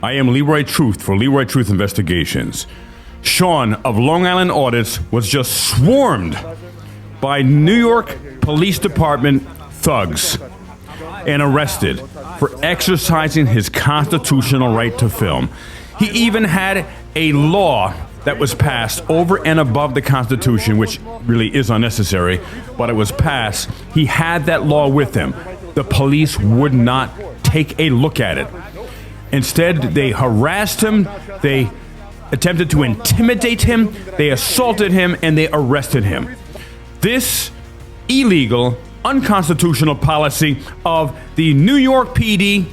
I am Leroy Truth for Leroy Truth Investigations. Sean of Long Island Audits was just swarmed by New York Police Department thugs and arrested for exercising his constitutional right to film. He even had a law that was passed over and above the Constitution, which really is unnecessary, but it was passed. He had that law with him. The police would not take a look at it. Instead, they harassed him, they attempted to intimidate him, they assaulted him, and they arrested him. This illegal, unconstitutional policy of the New York PD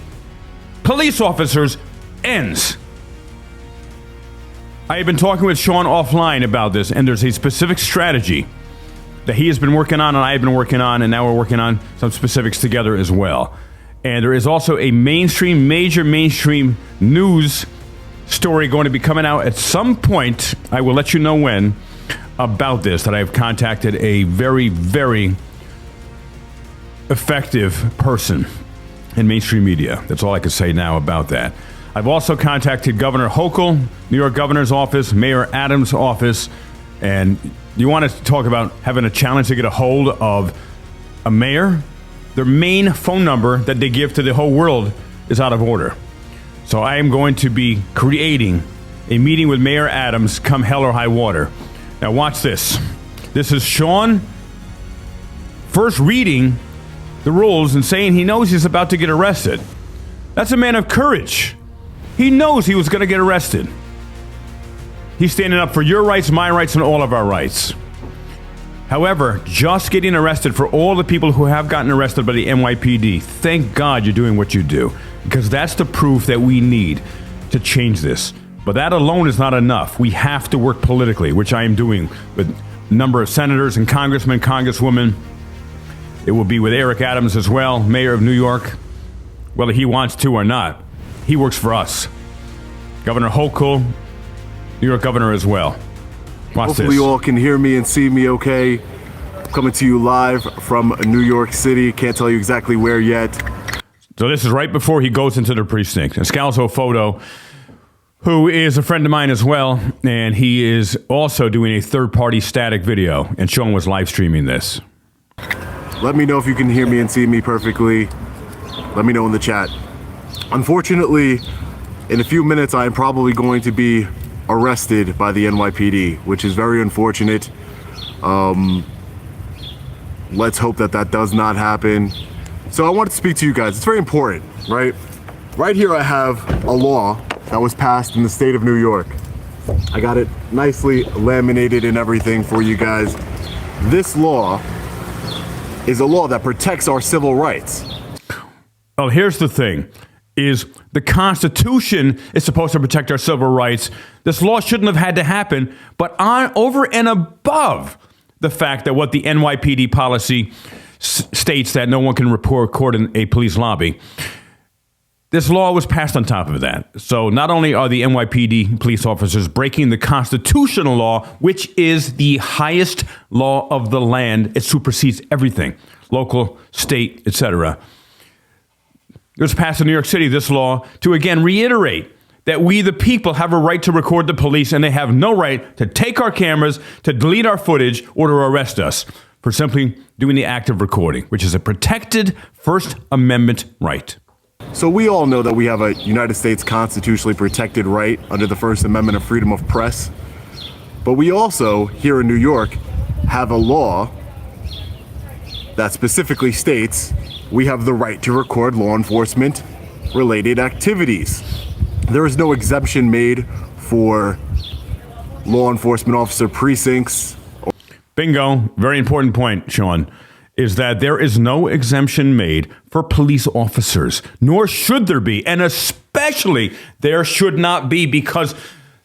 police officers ends. I have been talking with Sean offline about this, and there's a specific strategy that he has been working on and I have been working on, and now we're working on some specifics together as well. And there is also a major mainstream news story going to be coming out at some point. I will let you know when about this, that I have contacted a very, very effective person in mainstream media. That's all I can say now about that. I've also contacted Governor Hochul, New York Governor's office, Mayor Adams' office, and you want to talk about having a challenge to get a hold of a mayor? Their main phone number that they give to the whole world is out of order. So I am going to be creating a meeting with Mayor Adams come hell or high water. Now watch this. This is Sean first reading the rules and saying he knows he's about to get arrested. That's a man of courage. He knows he was going to get arrested. He's standing up for your rights, my rights, and all of our rights. However, just getting arrested, for all the people who have gotten arrested by the NYPD, thank God you're doing what you do, because that's the proof that we need to change this. But that alone is not enough. We have to work politically, which I am doing with a number of senators and congressmen, congresswomen. It will be with Eric Adams as well, mayor of New York, whether he wants to or not. He works for us. Governor Hochul, New York governor as well. Watch Hopefully this. you all can hear me and see me okay. Coming to you live from New York City. Can't tell you exactly where yet. So this is right before he goes into the precinct. And Scalzo Photo, who is a friend of mine as well, and he is also doing a third-party static video, and Sean was live streaming this. Let me know if you can hear me and see me perfectly. Let me know in the chat. Unfortunately, in a few minutes, I am probably going to be arrested by the NYPD, which is very unfortunate. Let's hope that that does not happen. So I want to speak to you guys. It's very important, right? Right here I have a law that was passed in the state of New York. I got it nicely laminated and everything for you guys. This law is a law that protects our civil rights. Well, here's the thing. Is the Constitution is supposed to protect our civil rights. This law shouldn't have had to happen, but over and above the fact that what the NYPD policy states that no one can record in a police lobby, this law was passed on top of that. So not only are the NYPD police officers breaking the constitutional law, which is the highest law of the land, it supersedes everything, local, state, etc. It was passed in New York City, this law, to again reiterate that we, the people, have a right to record the police, and they have no right to take our cameras, to delete our footage, or to arrest us for simply doing the act of recording, which is a protected First Amendment right. So we all know that we have a United States constitutionally protected right under the First Amendment of freedom of press. But we also, here in New York, have a law that specifically states we have the right to record law enforcement related activities. There is no exemption made for law enforcement officer precincts. Bingo. Very important point, Sean, is that there is no exemption made for police officers, nor should there be. And especially there should not be, because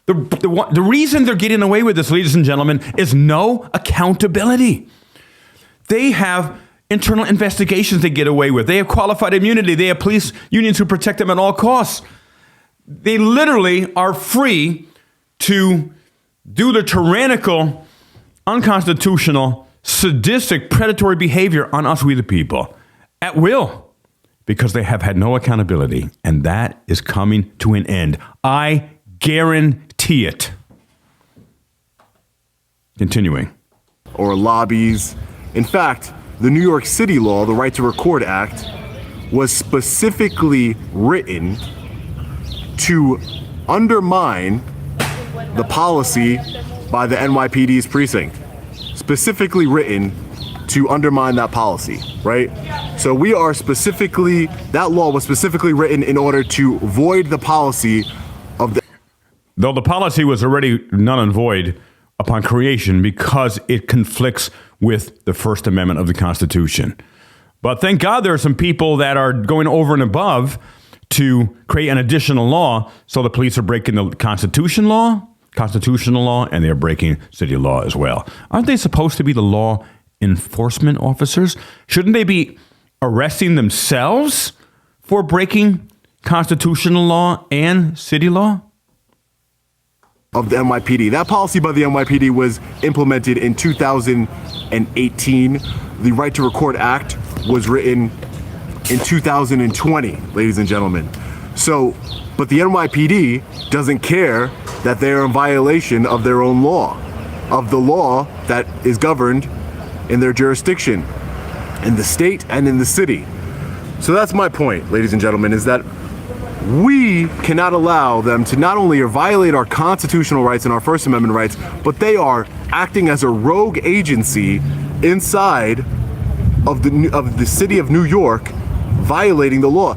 the reason they're getting away with this, ladies and gentlemen, is no accountability. They have internal investigations they get away with. They have qualified immunity. They have police unions who protect them at all costs. They literally are free to do the tyrannical, unconstitutional, sadistic, predatory behavior on us, we the people, at will. because they have had no accountability, and that is coming to an end. I guarantee it. Continuing. Or lobbies. In fact, the New York City law, the Right to Record Act, was specifically written to undermine the policy by the NYPD's precinct. Specifically written to undermine that policy, right? So that law was specifically written in order to void the policy of the... Though the policy was already null and void upon creation because it conflicts with the First Amendment of the Constitution. But thank God there are some people that are going over and above to create an additional law, so the police are breaking the constitutional law, and they're breaking city law as well. Aren't they supposed to be the law enforcement officers? Shouldn't they be arresting themselves for breaking constitutional law and city law? Of the NYPD. That policy by the NYPD was implemented in 2018. The Right to Record Act was written in 2020, ladies and gentlemen. So, but the NYPD doesn't care that they're in violation of their own law, of the law that is governed in their jurisdiction, in the state and in the city. So that's my point, ladies and gentlemen, is that we cannot allow them to not only violate our constitutional rights and our First Amendment rights, but they are acting as a rogue agency inside of the city of New York, violating the law.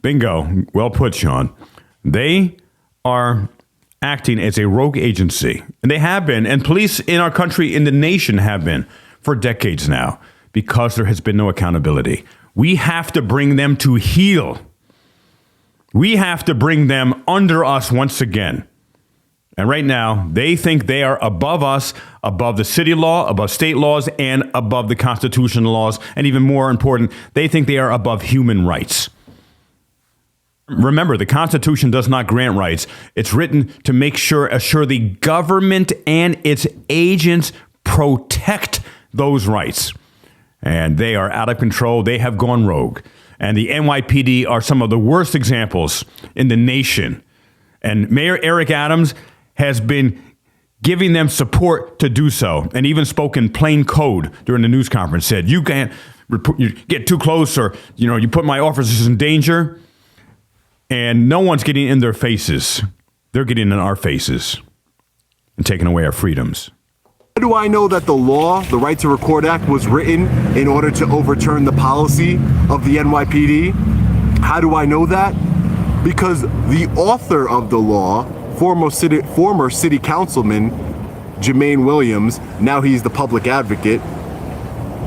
Bingo. Well put, Sean. They are acting as a rogue agency, and they have been, and police in our country, in the nation, have been for decades now, because there has been no accountability. We have to bring them to heel. We have to bring them under us once again. And right now, they think they are above us, above the city law, above state laws, and above the constitutional laws. And even more important, they think they are above human rights. Remember, the Constitution does not grant rights. It's written to assure the government and its agents protect those rights. And they are out of control. They have gone rogue. And the NYPD are some of the worst examples in the nation. And Mayor Eric Adams has been giving them support to do so, and even spoke in plain code during the news conference, said, you can't you get too close, or you put my officers in danger. And no one's getting in their faces. They're getting in our faces and taking away our freedoms. How do I know that the law, the Right to Record Act, was written in order to overturn the policy of the NYPD? How do I know that? Because the author of the law, former city councilman Jumaane Williams, now he's the public advocate,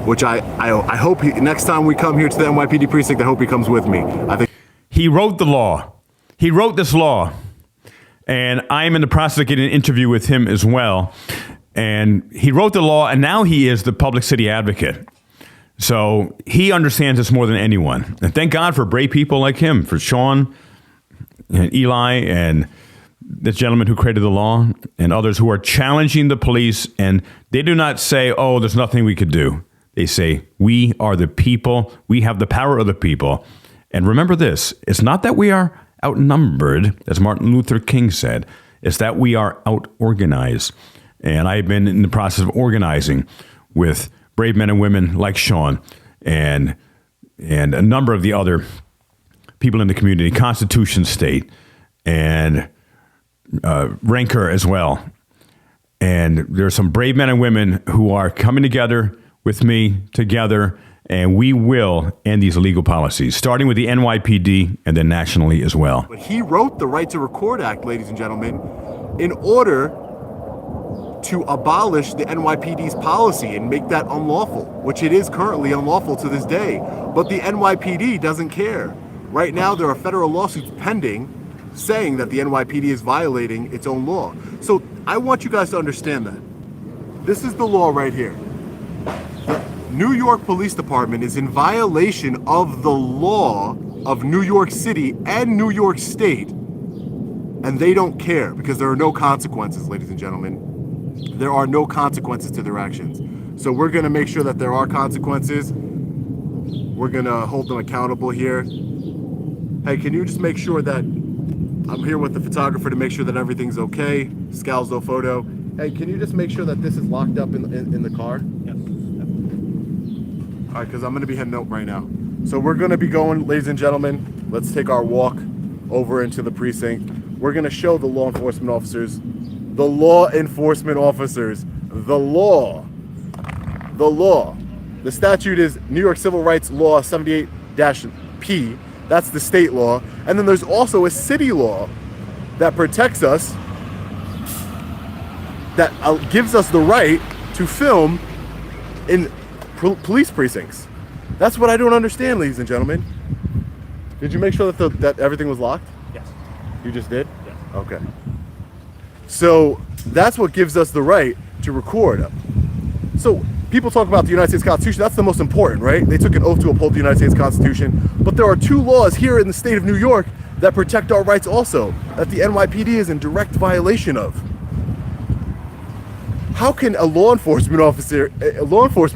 which I hope next time we come here to the NYPD precinct, I hope he comes with me. I think he wrote the law. He wrote this law, and I am in the process of getting an interview with him as well. And he wrote the law, and now he is the public city advocate. So he understands this more than anyone. And thank God for brave people like him, for Sean and Eli and this gentleman who created the law, and others who are challenging the police. And they do not say, oh, there's nothing we could do. They say, we are the people. We have the power of the people. And remember this, it's not that we are outnumbered, as Martin Luther King said. It's that we are out-organized. And I've been in the process of organizing with brave men and women like Sean and a number of the other people in the community, Constitution State, and Ranker as well. And there are some brave men and women who are coming together with me together, and we will end these illegal policies, starting with the NYPD and then nationally as well. But he wrote the Right to Record Act, ladies and gentlemen, in order to abolish the NYPD's policy and make that unlawful, which it is currently unlawful to this day. But the NYPD doesn't care. Right now, there are federal lawsuits pending saying that the NYPD is violating its own law. So I want you guys to understand that. This is the law right here. The New York Police Department is in violation of the law of New York City and New York State, and they don't care because there are no consequences, ladies and gentlemen. There are no consequences to their actions. So we're going to make sure that there are consequences. We're gonna hold them accountable here. Hey, can you just make sure that I'm here with the photographer to make sure that everything's okay? Scalzo photo. Hey, can you just make sure that this is locked up in the car? Yep. All right, because I'm gonna be heading out right now. So we're gonna be going, ladies and gentlemen, let's take our walk over into the precinct. We're gonna show the law enforcement officers, the law. The statute is New York Civil Rights Law 78-P. That's the state law. And then there's also a city law that protects us, that gives us the right to film in police precincts. That's what I don't understand, ladies and gentlemen. Did you make sure that that everything was locked? Yes. You just did? Yes. Okay. So that's what gives us the right to record. So people talk about the United States Constitution. That's the most important, right? They took an oath to uphold the United States Constitution. But there are two laws here in the state of New York that protect our rights also, that the NYPD is in direct violation of. How can a law enforcement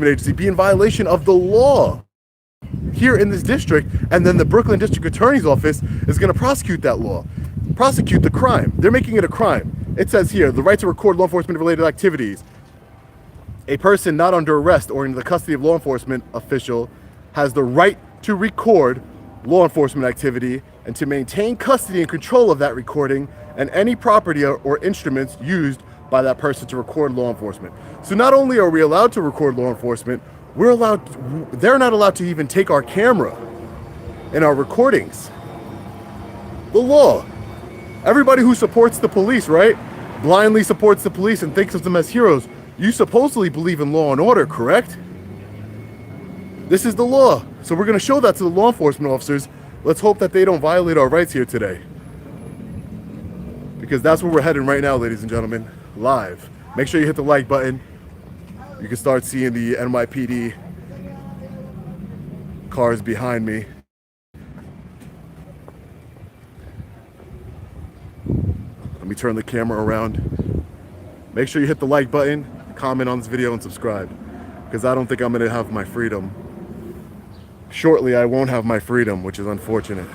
agency be in violation of the law here in this district, and then the Brooklyn District Attorney's Office is going to prosecute that law, prosecute the crime? They're making it a crime. It says here, the right to record law enforcement related activities. A person not under arrest or in the custody of law enforcement official has the right to record law enforcement activity and to maintain custody and control of that recording and any property or instruments used by that person to record law enforcement. So not only are we allowed to record law enforcement, they're not allowed to even take our camera in our recordings. The law. Everybody who supports the police, right? Blindly supports the police and thinks of them as heroes. You supposedly believe in law and order, correct? This is the law. So we're going to show that to the law enforcement officers. Let's hope that they don't violate our rights here today. Because that's where we're heading right now, ladies and gentlemen. Live. Make sure you hit the like button. You can start seeing the NYPD cars behind me. Let me turn the camera around. Make sure you hit the like button, comment on this video, and subscribe. Because I don't think I'm going to have my freedom. Shortly, I won't have my freedom, which is unfortunate.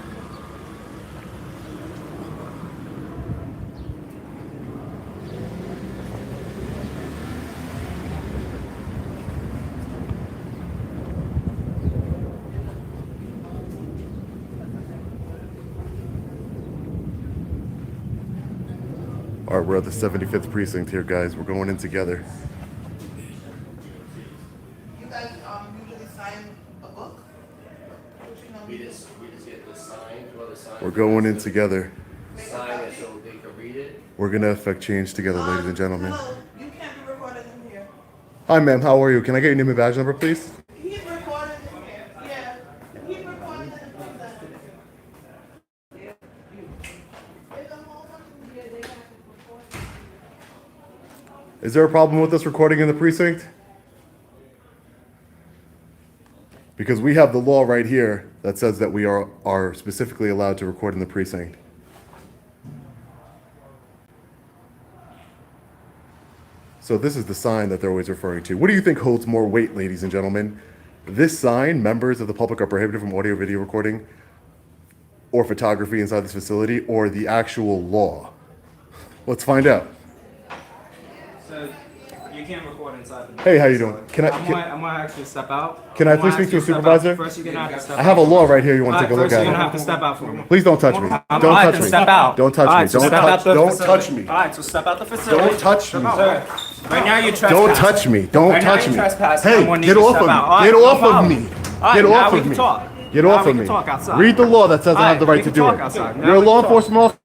All right, we're at the 75th precinct here, guys. We're going in together. You guys usually sign a book? We just get the sign, to other sign. We're going in together. Sign it so they can read it. We're gonna affect change together, ladies and gentlemen. Hello, you can't be recorded in here. Hi, ma'am. How are you? Can I get your name and badge number, please? He's recorded in here. Yeah, he's recorded in the precinct. There's a whole bunch of here they have to record. Is there a problem with us recording in the precinct? Because we have the law right here that says that we are specifically allowed to record in the precinct. So this is the sign that they're always referring to. What do you think holds more weight, ladies and gentlemen? This sign, members of the public are prohibited from audio video recording or photography inside this facility, or the actual law? Let's find out. So you can't record inside the Hey, how you doing? I'm gonna actually step out. Can I I'm please gonna speak to a actually step out. supervisor? First, you're gonna have to step I have a out. law right here. You want to take a look First, you're gonna at have to step out for me. it? Please don't touch me. Don't All right, touch then me. step out. Don't touch All me. right, so Don't step out the don't facility. touch me. All right, so step out the facility. Don't touch me. Sir, right now you're trespassing. Don't touch me. Don't Right now touch you're me. trespassing. Hey, Everyone needs get to off step of me. out. All right, Get no off of problem. me. All right, Get now off we of can me. talk. Get Now off we of can me. talk outside. Read the law that says I have the All right right, to we do can it. talk outside. Now You're a we law can talk. enforcement officer.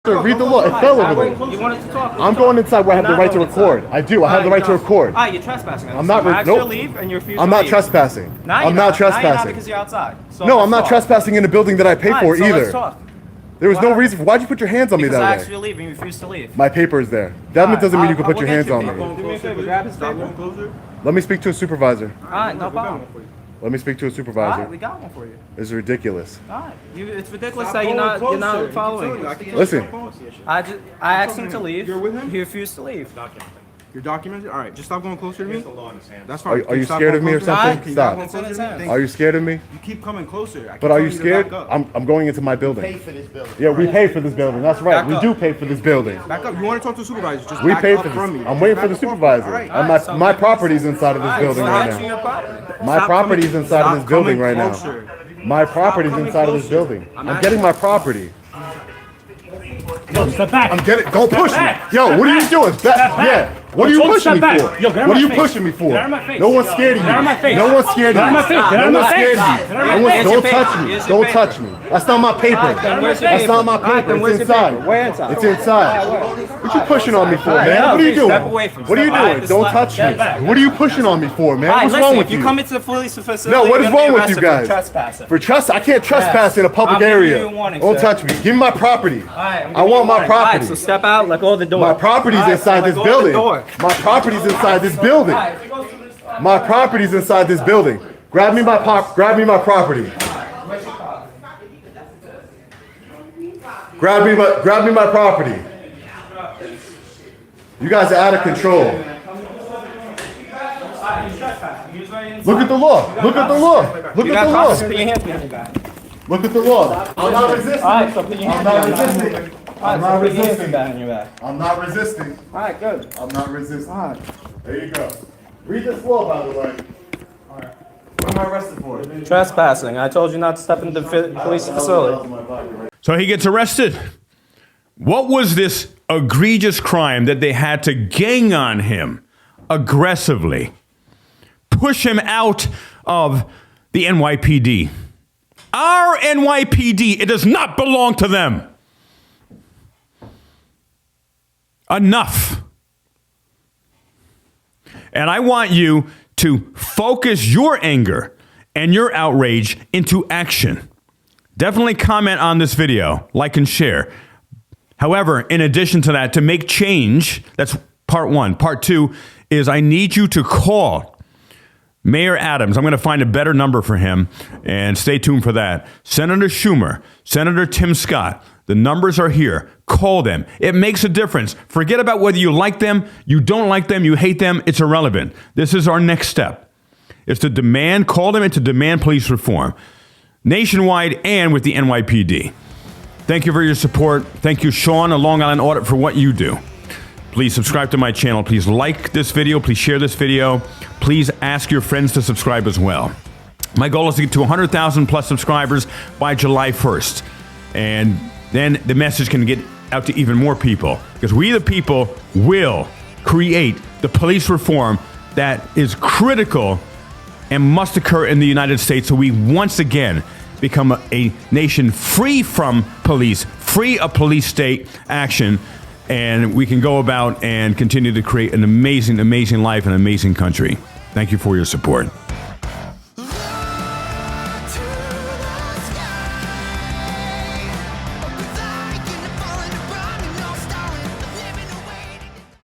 Read the law. It fell over there. You wanted to talk. I'm going inside where I have the right to record. I do. I have the right to record. All right, you're trespassing. I'm not. I asked you to Nope. leave and you refuse I'm to not leave. trespassing. Now you're I'm not Now you're not trespassing. because you're outside. So No, let's I'm not talk. trespassing in a building that I pay All right, for so either. let's talk. There was no Why? reason. Why'd you put your hands on me Because I that asked you way? to leave and you refused to leave. My paper's there. That doesn't mean you can put your hands on me. Do me a favor, grab his paper. Let me speak to a supervisor. All right, no problem. Let me speak to a All supervisor. right, we got one for you. This is ridiculous. All right, it's ridiculous that you're not following. Listen, I asked him to leave. He refused to leave. You're documented? All right, just stop going closer to me. That's Are fine. are you Stop scared of going me or closer. something? Can you Stop. go closer to me? Are you scared of me? You keep coming closer. I keep But are telling you to scared? back up. I'm going into my building. Pay for this building. Yeah, we pay for this building. That's right. Back We up. do pay for this building. Back up. You want to talk to the supervisor? Just We back pay up for this. from me. I'm waiting for Back the up. supervisor. All right. And my property's inside of this building right now. My property's inside of this building right now. My property's inside of this building. I'm getting my property. Step back. I'm getting. Don't push me. Yo, what are you doing? Yeah. What are you pushing me for? Yo, get out of What are my you face. pushing me for? Get out of my face. No one's scared of you. Get out of my face. No one's scared of Get out you. of my face. Get out of No my one's face. scared of you. Get out of my No one's. face. Don't touch me. Don't touch me. That's not my paper. That's not my paper. It's inside. Where inside? It's inside. What you pushing on me for, man? What are you doing? What are you doing? Don't touch me. What are you pushing on me for, man? What's wrong with you? If you come into the police facility, No, what is you're gonna wrong be with you arrested guys? for trespassing. For trespass, I can't trespass in a public I'm giving area. you a warning, Don't sir. touch me. Give me my property. I'm I want my Alright, property. so step out, let go of the door. My property's inside this building. My property's inside this building. My property's inside this building. Grab me my Grab me my property. Grab me my property. You guys are out of control. Look at the law. Look at the law. Look at the law. Put your hands behind your back. Look at the law. I'm not resisting. Alright, so put your I'm hands not behind your back. resisting. I'm Alright, not so put your hands resisting. behind your back. I'm not resisting. Alright, good. I'm not resisting. There you go. Read this law, by the way. What am I arrested for? Trespassing. I told you not to step into the police facility. So he gets arrested. What was this egregious crime that they had to gang on him aggressively? Push him out of the NYPD. Our NYPD, it does not belong to them. Enough. And I want you to focus your anger and your outrage into action. Definitely comment on this video, like and share. However, in addition to that, to make change, that's part one. Part two is I need you to call Mayor Adams. I'm going to find a better number for him, and stay tuned for that. Senator Schumer, Senator Tim Scott, the numbers are here. Call them. It makes a difference. Forget about whether you like them, you don't like them, you hate them. It's irrelevant. This is our next step. It's to demand, call them and to demand police reform. Nationwide and with the NYPD. Thank you for your support. Thank you, Sean, a Long Island Audit, for what you do. Please subscribe to my channel. Please like this video. Please share this video. Please ask your friends to subscribe as well. My goal is to get to 100,000 plus subscribers by July 1st. And then the message can get out to even more people. Because we, the people, will create the police reform that is critical and must occur in the United States so we once again become a nation free from police, free of police state action, and we can go about and continue to create an amazing, amazing life and amazing country. Thank you for your support.